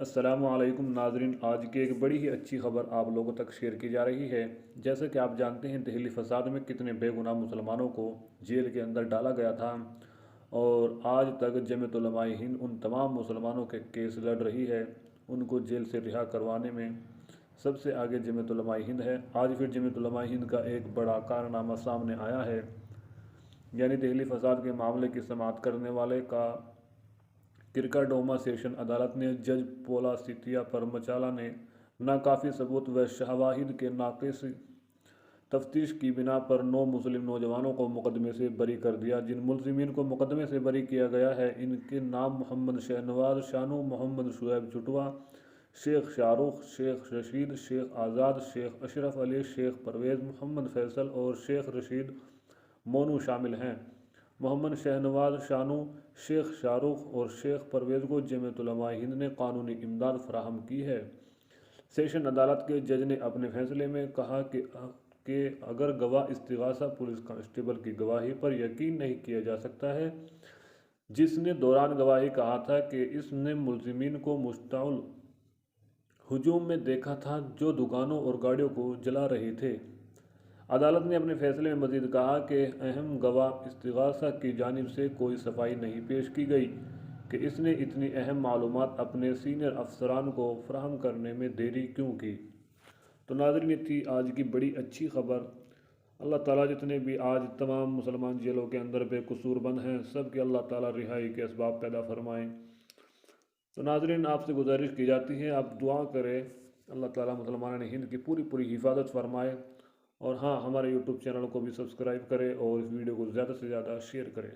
السلام علیکم ناظرین، آج کی ایک بڑی ہی اچھی خبر آپ لوگوں تک شیئر کی جا رہی ہے۔ جیسے کہ آپ جانتے ہیں دہلی فساد میں کتنے بے گناہ مسلمانوں کو جیل کے اندر ڈالا گیا تھا، اور آج تک جمعیت علماء ہند ان تمام مسلمانوں کے کیس لڑ رہی ہے۔ ان کو جیل سے رہا کروانے میں سب سے آگے جمعیت علماء ہند ہے۔ آج پھر جمعیت علماء ہند کا ایک بڑا کارنامہ سامنے آیا ہے، یعنی دہلی فساد کے معاملے کی سماعت کرنے والے کا کرکا ڈوما سیشن عدالت نے جج پولا سیتیا پر مچالہ نے ناکافی ثبوت و شواہد کے ناقص تفتیش کی بنا پر 9 مسلم نوجوانوں کو مقدمے سے بری کر دیا۔ جن ملزمین کو مقدمے سے بری کیا گیا ہے ان کے نام محمد شہنواز شانو، محمد شعیب چٹوا، شیخ شاہ رخ، شیخ رشید، شیخ آزاد، شیخ اشرف علی، شیخ پرویز، محمد فیصل اور شیخ رشید مونو شامل ہیں۔ محمد شہنواز شانو، شیخ شاہ رخ اور شیخ پرویز کو جمعیت علماء ہند نے قانونی امداد فراہم کی ہے۔ سیشن عدالت کے جج نے اپنے فیصلے میں کہا کہ اگر گواہ استغاثہ پولیس کانسٹیبل کی گواہی پر یقین نہیں کیا جا سکتا ہے، جس نے دوران گواہی کہا تھا کہ اس نے ملزمین کو مشتعل ہجوم میں دیکھا تھا جو دکانوں اور گاڑیوں کو جلا رہے تھے۔ عدالت نے اپنے فیصلے میں مزید کہا کہ اہم گواہ استغاثہ کی جانب سے کوئی صفائی نہیں پیش کی گئی کہ اس نے اتنی اہم معلومات اپنے سینئر افسران کو فراہم کرنے میں دیری کیوں کی۔ تو ناظرین، یہ تھی آج کی بڑی اچھی خبر۔ اللہ تعالیٰ جتنے بھی آج تمام مسلمان جیلوں کے اندر بے قصور بند ہیں، سب کے اللہ تعالیٰ رہائی کے اسباب پیدا فرمائیں۔ تو ناظرین، آپ سے گزارش کی جاتی ہے آپ دعا کریں، اللہ تعالیٰ مسلمان ہند کی پوری حفاظت فرمائے، اور ہاں، ہمارے یوٹیوب چینل کو بھی سبسکرائب کریں اور اس ویڈیو کو زیادہ سے زیادہ شیئر کریں۔